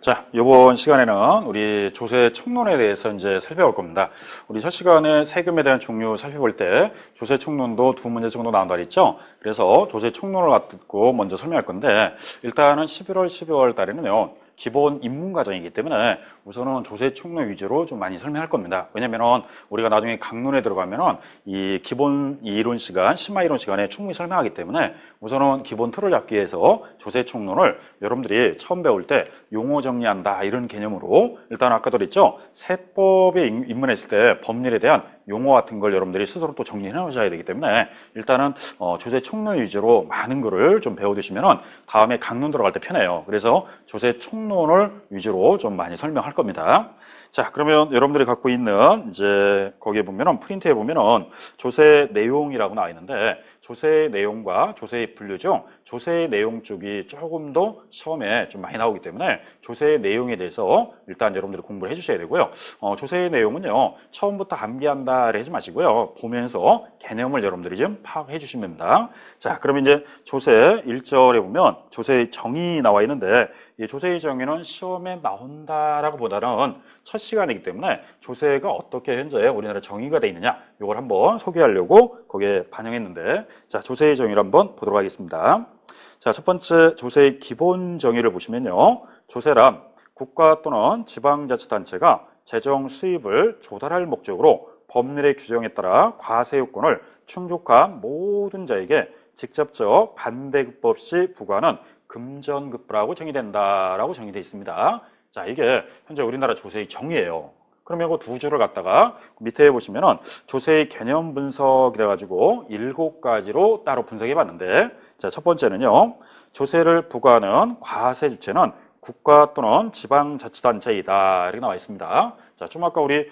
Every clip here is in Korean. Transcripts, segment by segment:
자, 이번 시간에는 우리 조세 총론에 대해서 이제 살펴볼 겁니다. 우리 첫 시간에 세금에 대한 종류 살펴볼 때 조세 총론도 두 문제 정도 나온다 그랬죠? 그래서 조세 총론을 갖고 먼저 설명할 건데, 일단은 11월, 12월 달에는요, 기본 입문 과정이기 때문에 우선은 조세 총론 위주로 좀 많이 설명할 겁니다. 왜냐면은 우리가 나중에 강론에 들어가면은 이 기본 이론 시간, 심화 이론 시간에 충분히 설명하기 때문에 우선은 기본 틀을 잡기 위해서 조세 총론을 여러분들이 처음 배울 때 용어 정리한다 이런 개념으로, 일단 아까도 그랬죠, 세법에 입문했을 때 법률에 대한 용어 같은 걸 여러분들이 스스로 또 정리해 놓으셔야 되기 때문에 일단은 조세 총론 위주로 많은 거를 좀 배워두시면은 다음에 강론 들어갈 때 편해요. 그래서 조세 총론을 위주로 좀 많이 설명할 겁니다. 자, 그러면 여러분들이 갖고 있는 이제 거기에 보면은 프린트에 보면은 조세 내용이라고 나와 있는데, 조세 내용과 조세의 분류 중 조세 내용 쪽이 조금 더 시험에 좀 많이 나오기 때문에 조세 내용에 대해서 일단 여러분들이 공부를 해주셔야 되고요. 조세 내용은요, 처음부터 암기한다 하지 마시고요, 보면서 개념을 여러분들이 좀 파악해 주시면 됩니다. 자, 그러면 이제 조세 1절에 보면 조세의 정의 나와 있는데, 이 조세의 정의는 시험에 나온다라고 보다는 첫 시간이기 때문에 조세가 어떻게 현재 우리나라 정의가 되어 있느냐, 이걸 한번 소개하려고 거기에 반영했는데, 자, 조세의 정의를 한번 보도록 하겠습니다. 자, 첫 번째 조세의 기본 정의를 보시면요, 조세란 국가 또는 지방자치단체가 재정 수입을 조달할 목적으로 법률의 규정에 따라 과세요건을 충족한 모든 자에게 직접적 반대급 없이 부과하는 금전급부라고 정의된다라고 정의되어 있습니다. 자, 이게 현재 우리나라 조세의 정의예요. 그러면 그 두 줄을 갖다가 밑에 보시면은 조세의 개념 분석이라 가지고 7가지로 따로 분석해 봤는데, 자, 첫 번째는요, 조세를 부과하는 과세 주체는 국가 또는 지방자치단체이다 이렇게 나와 있습니다. 자, 좀 아까 우리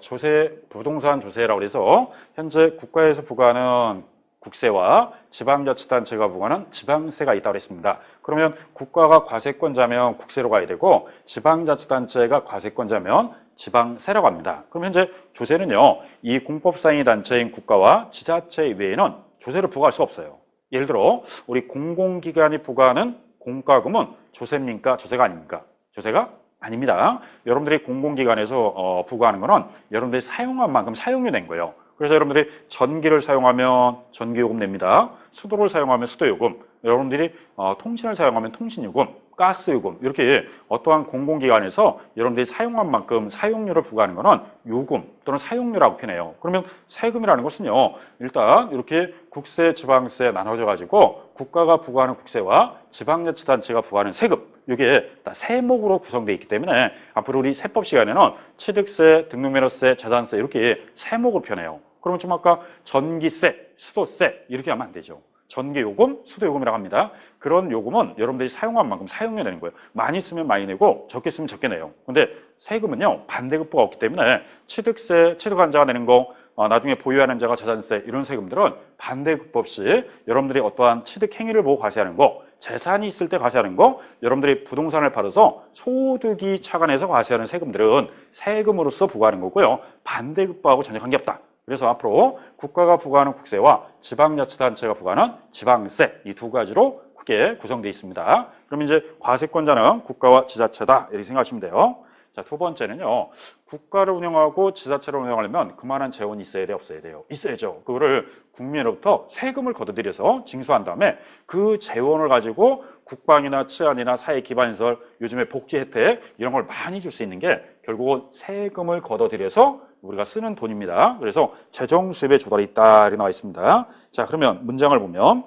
조세, 부동산 조세라고 해서 현재 국가에서 부과하는 국세와 지방자치단체가 부과하는 지방세가 있다고 했습니다. 그러면 국가가 과세권자면 국세로 가야 되고, 지방자치단체가 과세권자면 지방세라고 합니다. 그럼 현재 조세는요, 이 공법상의 단체인 국가와 지자체 외에는 조세를 부과할 수 없어요. 예를 들어 우리 공공기관이 부과하는 공과금은 조세입니까? 조세가 아닙니까? 조세가 아닙니다. 여러분들이 공공기관에서 부과하는 거는 여러분들이 사용한 만큼 사용료 낸 거예요. 그래서 여러분들이 전기를 사용하면 전기요금 냅니다. 수도를 사용하면 수도요금, 여러분들이 통신을 사용하면 통신요금, 가스요금, 이렇게 어떠한 공공기관에서 여러분들이 사용한 만큼 사용료를 부과하는 것은 요금 또는 사용료라고 표현해요. 그러면 세금이라는 것은요, 일단 이렇게 국세, 지방세 나눠져 가지고 국가가 부과하는 국세와 지방자치단체가 부과하는 세금, 이게 다 세목으로 구성되어 있기 때문에 앞으로 우리 세법 시간에는 취득세, 등록면허세, 재산세 이렇게 세목으로 표현해요. 그러면 좀 아까 전기세, 수도세 이렇게 하면 안 되죠. 전기요금, 수도요금이라고 합니다. 그런 요금은 여러분들이 사용한 만큼 사용료 내는 거예요. 많이 쓰면 많이 내고 적게 쓰면 적게 내요. 근데 세금은요, 반대급부가 없기 때문에 취득세, 취득한 자가 내는 거, 나중에 보유하는 자가 재산세, 이런 세금들은 반대급부 없이 여러분들이 어떠한 취득 행위를 보고 과세하는 거, 재산이 있을 때 과세하는 거, 여러분들이 부동산을 팔아서 소득이 차관해서 과세하는 세금들은 세금으로서 부과하는 거고요, 반대급부하고 전혀 관계없다. 그래서 앞으로 국가가 부과하는 국세와 지방자치단체가 부과하는 지방세, 이 두 가지로 크게 구성되어 있습니다. 그럼 이제 과세권자는 국가와 지자체다 이렇게 생각하시면 돼요. 자, 두 번째는요, 국가를 운영하고 지자체를 운영하려면 그만한 재원이 있어야 돼, 없어야 돼요? 있어야죠. 그거를 국민으로부터 세금을 걷어들여서 징수한 다음에 그 재원을 가지고 국방이나 치안이나 사회 기반시설, 요즘에 복지 혜택 이런 걸 많이 줄 수 있는 게 결국은 세금을 걷어들여서 우리가 쓰는 돈입니다. 그래서 재정 수입의 조달이 있다 이렇게 나와 있습니다. 자, 그러면 문장을 보면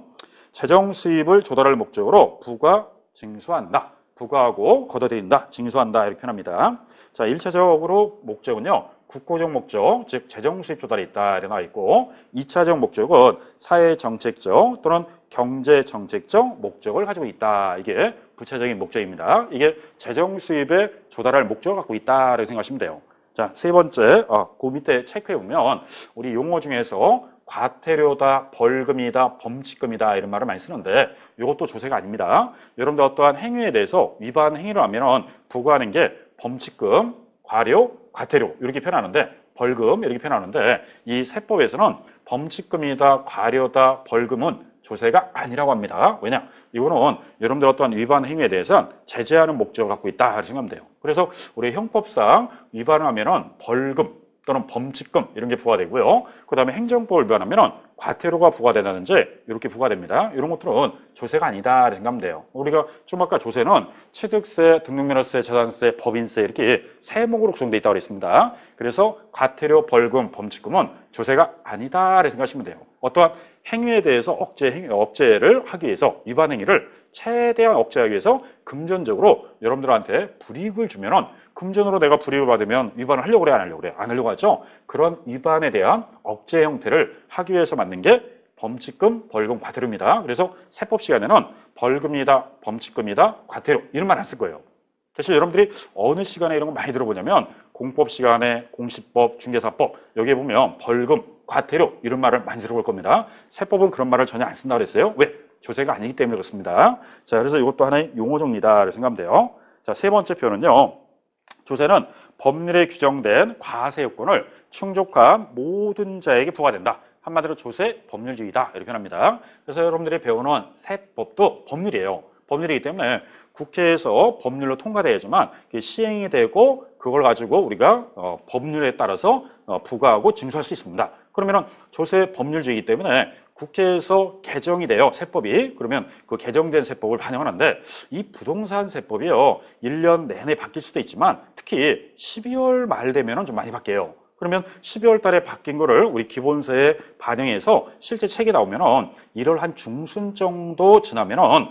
재정 수입을 조달할 목적으로 부과, 징수한다. 부과하고 걷어들인다, 징수한다 이렇게 표현합니다. 자, 1차적으로 목적은요, 국고적 목적, 즉 재정 수입 조달이 있다 이렇게 나와 있고, 2차적 목적은 사회정책적 또는 경제정책적 목적을 가지고 있다. 이게 부차적인 목적입니다. 이게 재정 수입의 조달할 목적을 갖고 있다 이렇게 생각하시면 돼요. 자, 세 번째, 그 밑에 체크해 보면 우리 용어 중에서 과태료다, 벌금이다, 범칙금이다 이런 말을 많이 쓰는데, 이것도 조세가 아닙니다. 여러분들 어떠한 행위에 대해서 위반 행위를 하면 부과하는 게 범칙금, 과료, 과태료 이렇게 표현하는데, 벌금 이렇게 표현하는데 이 세법에서는 범칙금이다, 과료다, 벌금은 조세가 아니라고 합니다. 왜냐? 이거는 여러분들 어떤 위반 행위에 대해서는 제재하는 목적을 갖고 있다 이렇게 생각하면 돼요. 그래서 우리 형법상 위반을 하면은 벌금 또는 범칙금 이런 게 부과되고요. 그 다음에 행정법을 위반하면은 과태료가 부과된다든지 이렇게 부과됩니다. 이런 것들은 조세가 아니다 이렇게 생각하면 돼요. 우리가 좀 아까 조세는 취득세, 등록면허세, 재산세, 법인세 이렇게 세목으로 구성되어 있다고 그랬습니다. 그래서 과태료, 벌금, 범칙금은 조세가 아니다 이렇게 생각하시면 돼요. 어떠한 행위에 대해서 억제를 하기 위해서 위반 행위를 최대한 억제하기 위해서 금전적으로 여러분들한테 불이익을 주면은 금전으로 내가 불이익을 받으면 위반을 하려고 그래, 안 하려고 그래? 안 하려고 하죠. 그런 위반에 대한 억제 형태를 하기 위해서 만든 게 범칙금, 벌금, 과태료입니다. 그래서 세법 시간에는 벌금이다, 범칙금이다, 과태료 이런 말 안 쓸 거예요. 사실 여러분들이 어느 시간에 이런 거 많이 들어보냐면 공법 시간에 공시법, 중개사법 여기에 보면 벌금, 과태료 이런 말을 많이 들어볼 겁니다. 세법은 그런 말을 전혀 안 쓴다고 그랬어요. 왜? 조세가 아니기 때문에 그렇습니다. 자, 그래서 이것도 하나의 용어 정리다 이렇게 생각하면 돼요. 자, 세 번째 표현은요. 조세는 법률에 규정된 과세 요건을 충족한 모든 자에게 부과된다. 한마디로 조세 법률주의다 이렇게 표현합니다. 그래서 여러분들이 배우는 세법도 법률이에요. 법률이기 때문에 국회에서 법률로 통과돼야지만 시행이 되고 그걸 가지고 우리가 법률에 따라서 부과하고 징수할 수 있습니다. 그러면 조세 법률주의이기 때문에 국회에서 개정이 돼요. 세법이. 그러면 그 개정된 세법을 반영하는데 이 부동산 세법이요. 1년 내내 바뀔 수도 있지만 특히 12월 말 되면 좀 많이 바뀌어요. 그러면 12월 달에 바뀐 거를 우리 기본세에 반영해서 실제 책이 나오면은 1월 한 중순 정도 지나면은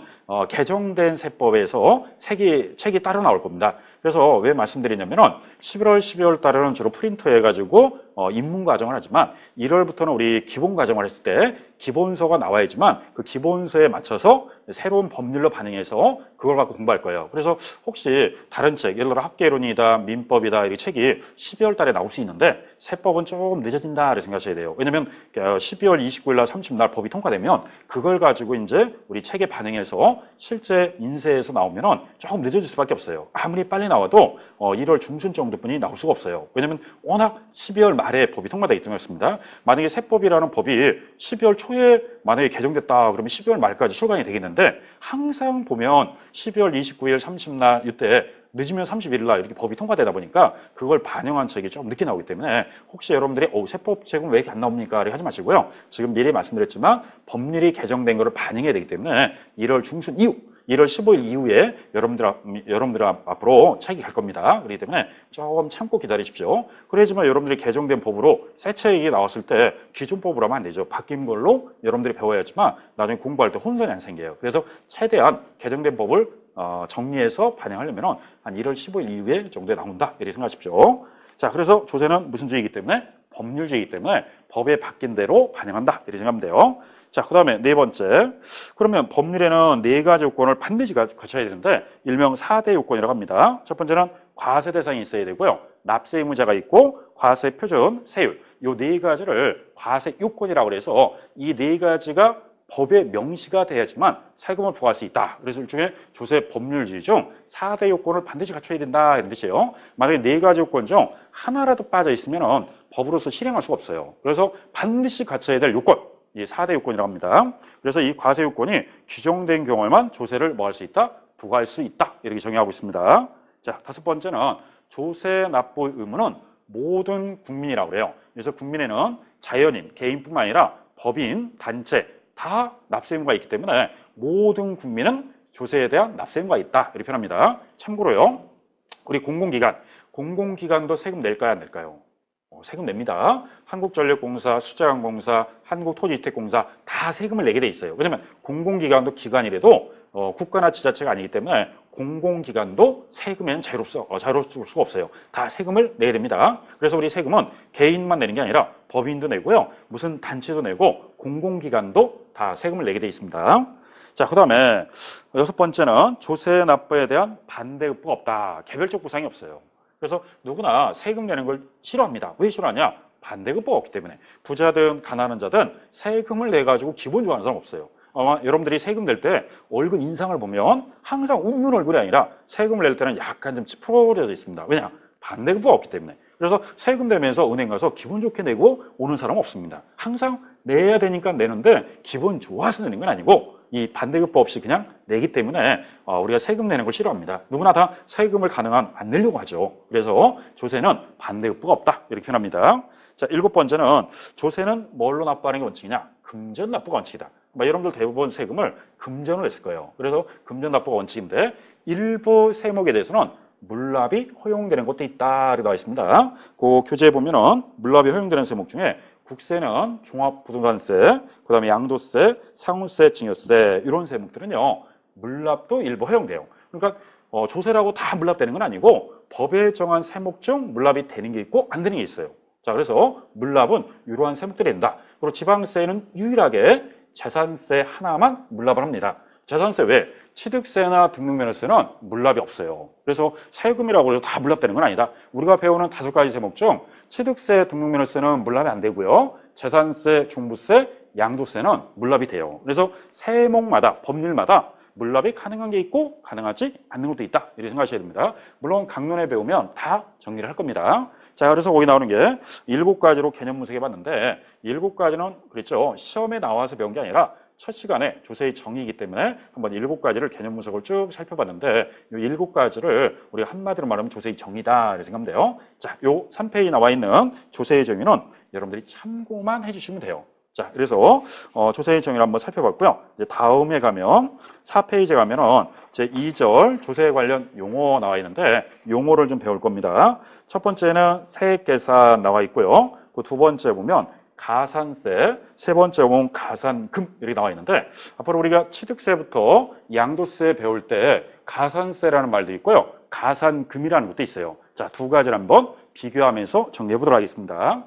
개정된 세법에서 책이 따로 나올 겁니다. 그래서 왜 말씀드리냐면은 11월, 12월 달에는 주로 프린트 해가지고 입문 과정을 하지만 1월부터는 우리 기본 과정을 했을 때 기본서가 나와야지만 그 기본서에 맞춰서 새로운 법률로 반영해서 그걸 갖고 공부할 거예요. 그래서 혹시 다른 책, 예를 들어 학계론이다, 민법이다 이 책이 12월 달에 나올 수 있는데 세법은 조금 늦어진다 이렇게 생각하셔야 돼요. 왜냐면 12월 29일 날 30날 법이 통과되면 그걸 가지고 이제 우리 책에 반영해서 실제 인쇄에서 나오면은 조금 늦어질 수밖에 없어요. 아무리 빨리 나와도 1월 중순 정도뿐이 나올 수가 없어요. 왜냐면 워낙 12월 말에 법이 통과되기 때문에 그렇습니다. 만약에 세법이라는 법이 12월 초에 만약에 개정됐다 그러면 12월 말까지 출간이 되겠는데 항상 보면 12월 29일 30날 이때 늦으면 31일 날 이렇게 법이 통과되다 보니까 그걸 반영한 책이 좀 늦게 나오기 때문에 혹시 여러분들이 세법 책은 왜 이렇게 안 나옵니까? 이렇게 하지 마시고요. 지금 미리 말씀드렸지만 법률이 개정된 거를 반영해야 되기 때문에 1월 중순 이후 1월 15일 이후에 여러분들 앞으로 책이 갈 겁니다. 그렇기 때문에 조금 참고 기다리십시오. 그래야지만 여러분들이 개정된 법으로 새 책이 나왔을 때 기존 법으로 하면 안 되죠. 바뀐 걸로 여러분들이 배워야지만 나중에 공부할 때 혼선이 안 생겨요. 그래서 최대한 개정된 법을 정리해서 반영하려면 한 1월 15일 이후에 정도에 나온다. 이렇게 생각하십시오. 자, 그래서 조세는 무슨 주의이기 때문에? 법률주의이기 때문에 법에 바뀐 대로 반영한다. 이렇게 생각하면 돼요. 자, 그 다음에 네 번째. 그러면 법률에는 네 가지 요건을 반드시 갖춰야 되는데 일명 4대 요건이라고 합니다. 첫 번째는 과세 대상이 있어야 되고요. 납세 의무자가 있고 과세 표준, 세율. 요 네 가지를 과세 요건이라고 해서 이 네 가지가 법에 명시가 돼야지만 세금을 부과할 수 있다. 그래서 일종의 조세 법률주의 중 4대 요건을 반드시 갖춰야 된다 이런 뜻이에요. 만약에 네 가지 요건 중 하나라도 빠져 있으면 법으로서 실행할 수가 없어요. 그래서 반드시 갖춰야 될 요건, 이 4대 요건이라고 합니다. 그래서 이 과세 요건이 규정된 경우에만 조세를 뭐 할 수 있다? 부과할 수 있다. 이렇게 정의하고 있습니다. 자, 다섯 번째는 조세 납부 의무는 모든 국민이라고 그래요. 그래서 국민에는 자연인, 개인뿐만 아니라 법인, 단체 다 납세 의무가 있기 때문에 모든 국민은 조세에 대한 납세 의무가 있다. 이렇게 표현합니다. 참고로요. 우리 공공기관도 세금 낼까요? 안 낼까요? 세금 냅니다. 한국전력공사, 수자원공사, 한국토지주택공사 다 세금을 내게 돼 있어요. 왜냐하면 공공기관도 기관이라도 국가나 지자체가 아니기 때문에 공공기관도 세금에는 자유로울 수가 없어요. 다 세금을 내야 됩니다. 그래서 우리 세금은 개인만 내는 게 아니라 법인도 내고요. 무슨 단체도 내고 공공기관도 다 세금을 내게 돼 있습니다. 자, 그 다음에 여섯 번째는 조세 납부에 대한 반대급부가 없다. 개별적 보상이 없어요. 그래서 누구나 세금 내는 걸 싫어합니다. 왜 싫어하냐? 반대급부가 없기 때문에. 부자든 가난한 자든 세금을 내가지고 기분 좋아하는 사람 없어요. 아마 여러분들이 세금 낼 때 얼굴 인상을 보면 항상 웃는 얼굴이 아니라 세금을 낼 때는 약간 좀 찌푸려져 있습니다. 왜냐? 반대급부가 없기 때문에. 그래서 세금 내면서 은행 가서 기분 좋게 내고 오는 사람은 없습니다. 항상 내야 되니까 내는데 기분 좋아서 내는 건 아니고 이 반대급부 없이 그냥 내기 때문에 우리가 세금 내는 걸 싫어합니다. 누구나 다 세금을 가능한 안 내려고 하죠. 그래서 조세는 반대급부가 없다 이렇게 표현합니다. 자, 7번째는 조세는 뭘로 납부하는 게 원칙이냐? 금전 납부가 원칙이다. 여러분들 대부분 세금을 금전으로 냈을 거예요. 그래서 금전 납부가 원칙인데 일부 세목에 대해서는 물납이 허용되는 것도 있다 이렇게 나와 있습니다. 그 교재에 보면은 물납이 허용되는 세목 중에 국세는 종합부동산세, 그 다음에 양도세, 상호세, 증여세 이런 세목들은요 물납도 일부 허용돼요. 그러니까 조세라고 다 물납되는 건 아니고 법에 정한 세목 중 물납이 되는 게 있고 안 되는 게 있어요. 자, 그래서 물납은 이러한 세목들이 된다. 그리고 지방세는 유일하게 재산세 하나만 물납을 합니다. 재산세 외에 취득세나 등록면허세는 물납이 없어요. 그래서 세금이라고 해서 다 물납되는 건 아니다. 우리가 배우는 5가지 세목 중 취득세, 등록면허세는 물납이 안 되고요. 재산세, 종부세, 양도세는 물납이 돼요. 그래서 세목마다, 법률마다 물납이 가능한 게 있고 가능하지 않는 것도 있다. 이렇게 생각하셔야 됩니다. 물론 강론에 배우면 다 정리를 할 겁니다. 자, 그래서 거기 나오는 게 7가지로 개념 분석해 봤는데 7가지는 그랬죠. 시험에 나와서 배운 게 아니라 첫 시간에 조세의 정의이기 때문에 한번 7가지를 개념 분석을 쭉 살펴봤는데 이 7가지를 우리가 한마디로 말하면 조세의 정의다 이렇게 생각하면 돼요. 자, 요 3페이지 나와 있는 조세의 정의는 여러분들이 참고만 해주시면 돼요. 자, 그래서 조세의 정의를 한번 살펴봤고요. 이제 다음에 가면 4페이지에 가면은 제 2절 조세 관련 용어 나와 있는데 용어를 좀 배울 겁니다. 첫 번째는 세액계산 나와 있고요. 그 두 번째 보면 가산세, 세 번째 보면 가산금 이렇게 나와 있는데 앞으로 우리가 취득세부터 양도세 배울 때 가산세라는 말도 있고요. 가산금이라는 것도 있어요. 자, 두 가지를 한번 비교하면서 정리해 보도록 하겠습니다.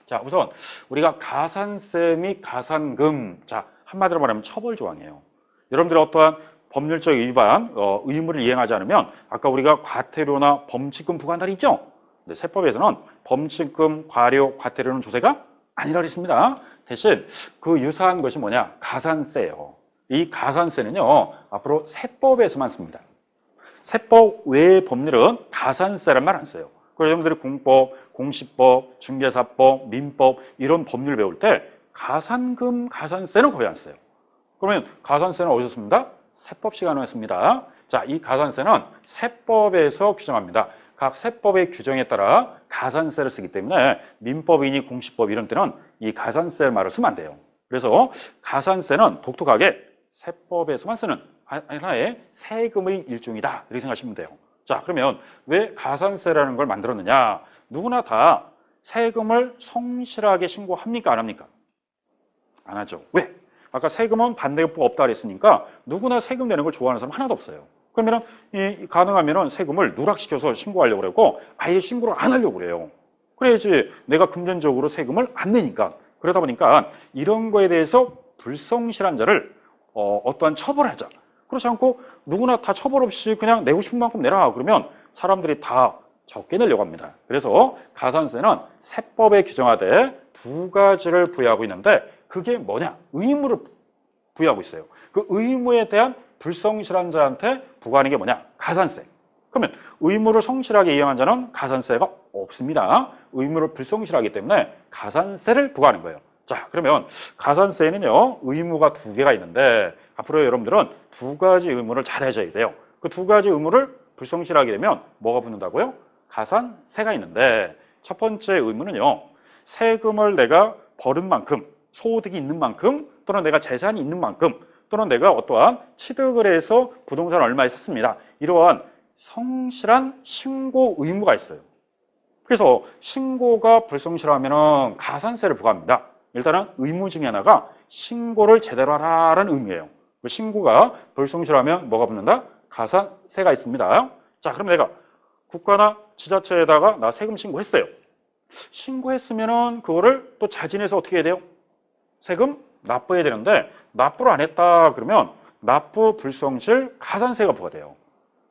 자, 우선 우리가 가산세 및 가산금, 자, 한마디로 말하면 처벌조항이에요. 여러분들이 어떠한 법률적 위반, 의무를 이행하지 않으면 아까 우리가 과태료나 범칙금 부과한다고 있죠? 근데 세법에서는 범칙금, 과료, 과태료는 조세가 아니라고 했습니다. 대신 그 유사한 것이 뭐냐? 가산세예요. 이 가산세는요, 앞으로 세법에서만 씁니다. 세법 외의 법률은 가산세란 말 안 써요. 그래서 여러분들이 공법, 공시법, 중개사법, 민법 이런 법률 배울 때 가산금, 가산세는 거의 안 써요. 그러면 가산세는 어디서 씁니다? 세법 시간에 씁니다. 자, 이 가산세는 세법에서 규정합니다. 각 세법의 규정에 따라 가산세를 쓰기 때문에 민법이니 공시법 이런 때는 이 가산세 말을 쓰면 안 돼요. 그래서 가산세는 독특하게 세법에서만 쓰는 하나의 세금의 일종이다 이렇게 생각하시면 돼요. 자, 그러면 왜 가산세라는 걸 만들었느냐? 누구나 다 세금을 성실하게 신고합니까? 안 합니까? 안 하죠. 왜? 아까 세금은 반대급부가 없다 그랬으니까 누구나 세금 내는 걸 좋아하는 사람 하나도 없어요. 그러면 가능하면 세금을 누락시켜서 신고하려고 그러고 아예 신고를 안 하려고 그래요. 그래야지 내가 금전적으로 세금을 안 내니까. 그러다 보니까 이런 거에 대해서 불성실한 자를 어떠한 처벌하자. 그렇지 않고 누구나 다 처벌 없이 그냥 내고 싶은 만큼 내라 그러면 사람들이 다 적게 내려고 합니다. 그래서 가산세는 세법에 규정하되 두 가지를 부여하고 있는데 그게 뭐냐? 의무를 부여하고 있어요. 그 의무에 대한 불성실한 자한테 부과하는 게 뭐냐? 가산세. 그러면 의무를 성실하게 이행한 자는 가산세가 없습니다. 의무를 불성실하기 때문에 가산세를 부과하는 거예요. 자, 그러면 가산세는요, 의무가 2개가 있는데 앞으로 여러분들은 2가지 의무를 잘 해줘야 돼요. 그 2가지 의무를 불성실하게 되면 뭐가 붙는다고요? 가산세가 있는데 첫 번째 의무는요, 세금을 내가 벌은 만큼, 소득이 있는 만큼, 또는 내가 재산이 있는 만큼, 또는 내가 어떠한 취득을 해서 부동산을 얼마에 샀습니다. 이러한 성실한 신고 의무가 있어요. 그래서 신고가 불성실하면 가산세를 부과합니다. 일단은 의무 중에 하나가 신고를 제대로 하라는 의무예요. 그 신고가 불성실하면 뭐가 붙는다? 가산세가 있습니다. 자, 그럼 내가 국가나 지자체에다가 나 세금 신고했어요. 신고했으면은 그거를 또 자진해서 어떻게 해야 돼요? 세금 납부해야 되는데 납부를 안 했다 그러면 납부 불성실 가산세가 부과돼요.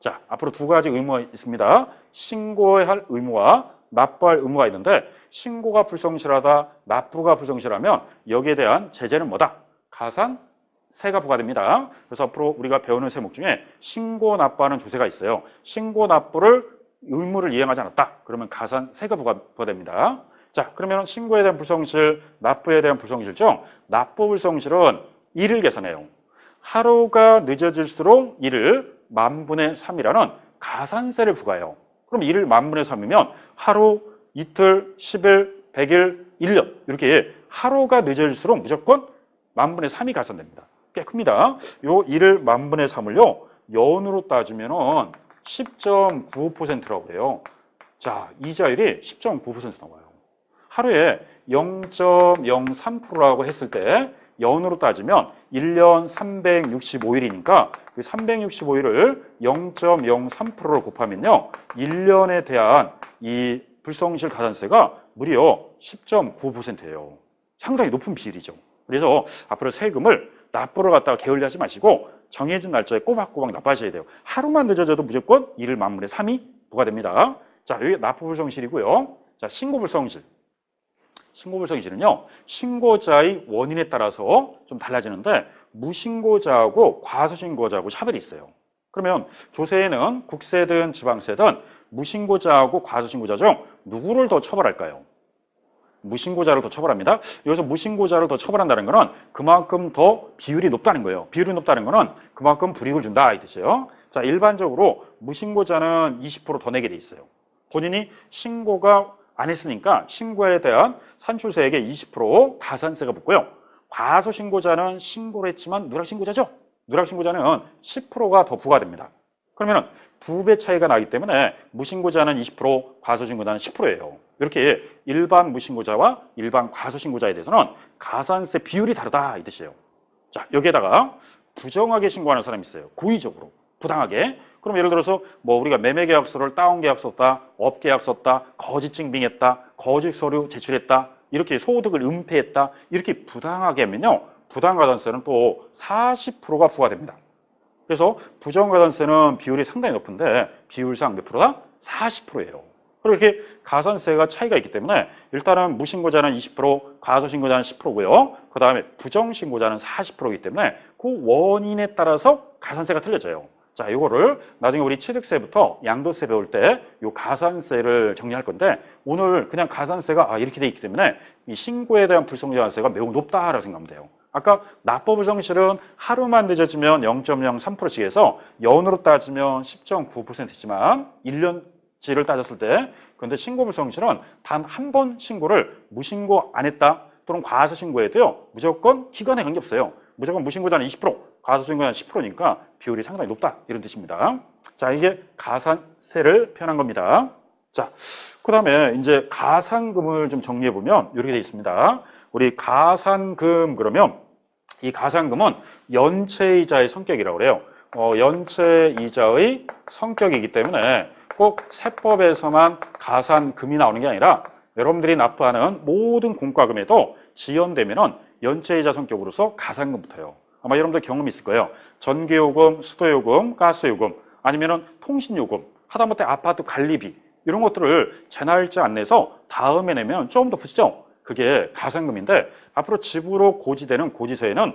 자, 앞으로 2가지 의무가 있습니다. 신고해야 할 의무와 납부할 의무가 있는데 신고가 불성실하다, 납부가 불성실하면 여기에 대한 제재는 뭐다? 가산세가 부과됩니다. 그래서 앞으로 우리가 배우는 세목 중에 신고 납부하는 조세가 있어요. 신고 납부를 의무를 이행하지 않았다. 그러면 가산세가 부과됩니다. 자, 그러면 신고에 대한 불성실, 납부에 대한 불성실 중 납부 불성실은 일을 계산해요. 하루가 늦어질수록 일을 만분의 3이라는 가산세를 부과해요. 그럼 일을 만분의 3이면 하루, 이틀, 10일, 100일, 1년 이렇게 하루가 늦어질수록 무조건 만분의 3이 가산됩니다. 꽤 큽니다. 요 일을 만분의 3을요 연으로 따지면은 10.95%라고 해요. 자, 이자율이 10.9% 나와요. 하루에 0.03%라고 했을 때 연으로 따지면 1년 365일이니까 그 365일을 0.03%로 곱하면요 1년에 대한 이 불성실 가산세가 무려 10.9%예요. 상당히 높은 비율이죠. 그래서 앞으로 세금을 납부를 갖다가 게을리하지 마시고 정해진 날짜에 꼬박꼬박 납부하셔야 돼요. 하루만 늦어져도 무조건 일을 만분의 3이 부과됩니다. 자, 여기 납부 불성실이고요. 자, 신고 불성실. 신고 불성실은요, 신고자의 원인에 따라서 좀 달라지는데 무신고자하고 과소신고자하고 차별이 있어요. 그러면 조세에는 국세든 지방세든 무신고자하고 과소신고자 중 누구를 더 처벌할까요? 무신고자를 더 처벌합니다. 여기서 무신고자를 더 처벌한다는 것은 그만큼 더 비율이 높다는 거예요. 비율이 높다는 것은 그만큼 불이익을 준다 이 뜻이에요. 자, 일반적으로 무신고자는 20% 더 내게 돼 있어요. 본인이 신고가 안 했으니까 신고에 대한 산출세액의 20% 가산세가 붙고요. 과소신고자는 신고를 했지만 누락신고자죠. 누락신고자는 10%가 더 부과됩니다. 그러면 2배 차이가 나기 때문에 무신고자는 20%, 과소신고자는 10%예요. 이렇게 일반 무신고자와 일반 과소신고자에 대해서는 가산세 비율이 다르다 이 뜻이에요. 자, 여기에다가 부정하게 신고하는 사람이 있어요. 고의적으로, 부당하게. 그럼 예를 들어서 뭐 우리가 매매계약서를 다운계약 썼다, 업계약 썼다, 거짓 증빙했다, 거짓 서류 제출했다, 이렇게 소득을 은폐했다, 이렇게 부당하게 하면요 부당가산세는 또 40%가 부과됩니다. 그래서 부정가산세는 비율이 상당히 높은데 비율상 몇 프로다? 40%예요. 그리고 이렇게 가산세가 차이가 있기 때문에 일단은 무신고자는 20%, 과소신고자는 10%고요. 그 다음에 부정신고자는 40%이기 때문에 그 원인에 따라서 가산세가 틀려져요. 자, 이거를 나중에 우리 취득세부터 양도세 배울 때 이 가산세를 정리할 건데 오늘 그냥 가산세가 이렇게 돼 있기 때문에 이 신고에 대한 불성가산세가 매우 높다라고 생각하면 돼요. 아까 납부 불성실은 하루만 늦어지면 0.03%씩 해서 연으로 따지면 10.9%지만 1년치를 따졌을 때 그런데 신고 불성실은 단 한 번 신고를 무신고 안 했다 또는 과소신고해도요 무조건 기간에 관계없어요. 무조건 무신고자는 20%, 과소신고자는 10%니까 비율이 상당히 높다 이런 뜻입니다. 자, 이게 가산세를 표현한 겁니다. 자, 그 다음에 이제 가산금을 좀 정리해 보면 이렇게 되어 있습니다. 우리 가산금 그러면 이 가산금은 연체이자의 성격이라고 그래요. 연체이자의 성격이기 때문에 꼭 세법에서만 가산금이 나오는 게 아니라 여러분들이 납부하는 모든 공과금에도 지연되면은 연체이자 성격으로서 가산금부터요. 아마 여러분들 경험이 있을 거예요. 전기요금, 수도요금, 가스요금, 아니면은 통신요금, 하다못해 아파트 관리비 이런 것들을 제 날짜 안 내서 다음에 내면 좀 더 붙이죠. 그게 가산금인데 앞으로 집으로 고지되는 고지서에는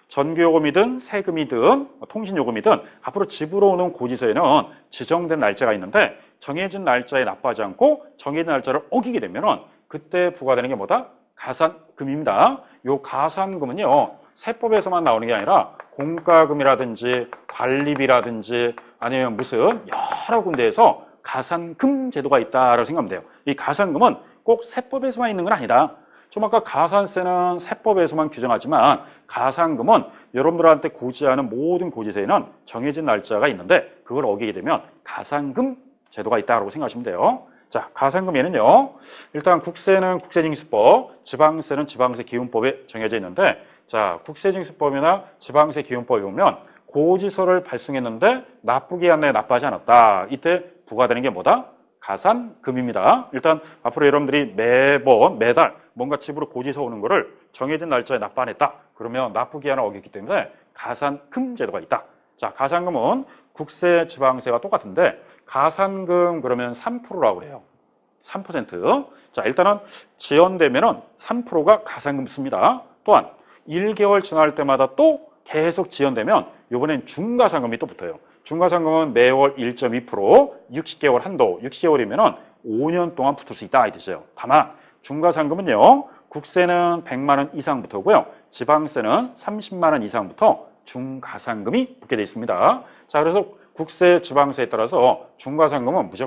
전기요금이든 세금이든 통신요금이든 앞으로 집으로 오는 고지서에는 지정된 날짜가 있는데 정해진 날짜에 납부하지 않고 정해진 날짜를 어기게 되면은 그때 부과되는 게 뭐다? 가산금입니다. 요 가산금은요 세법에서만 나오는 게 아니라 공과금이라든지 관리비라든지 아니면 무슨 여러 군데에서 가산금 제도가 있다라고 생각하면 돼요. 이 가산금은 꼭 세법에서만 있는 건 아니다. 좀 아까 가산세는 세법에서만 규정하지만 가산금은 여러분들한테 고지하는 모든 고지서에는 정해진 날짜가 있는데 그걸 어기게 되면 가산금 제도가 있다고 생각하시면 돼요. 자, 가산금에는요 일단 국세는 국세징수법, 지방세는 지방세기준법에 정해져 있는데 자, 국세징수법이나 지방세기준법에 보면 고지서를 발송했는데 납부기한 내에 납부하지 않았다. 이때 부과되는 게 뭐다? 가산금입니다. 일단 앞으로 여러분들이 매달 뭔가 집으로 고지서 오는 거를 정해진 날짜에 납부 안 했다. 그러면 납부기한을 어겼기 때문에 가산금 제도가 있다. 자, 가산금은 국세, 지방세가 똑같은데 가산금 그러면 3%라고 해요. 3%. 자, 일단은 지연되면은 3%가 가산금 씁니다. 또한 1개월 지날 때마다 또 계속 지연되면 이번엔 중가산금이 또 붙어요. 중과상금은 매월 1.2%, 60개월 한도, 60개월이면은 5년 동안 붙을 수 있다 이 뜻이에요. 다만 중과상금은요, 국세는 100만 원 이상부터고요, 지방세는 30만 원 이상부터 중과상금이 붙게 되어 있습니다. 자, 그래서 국세, 지방세에 따라서 중과상금은 무조건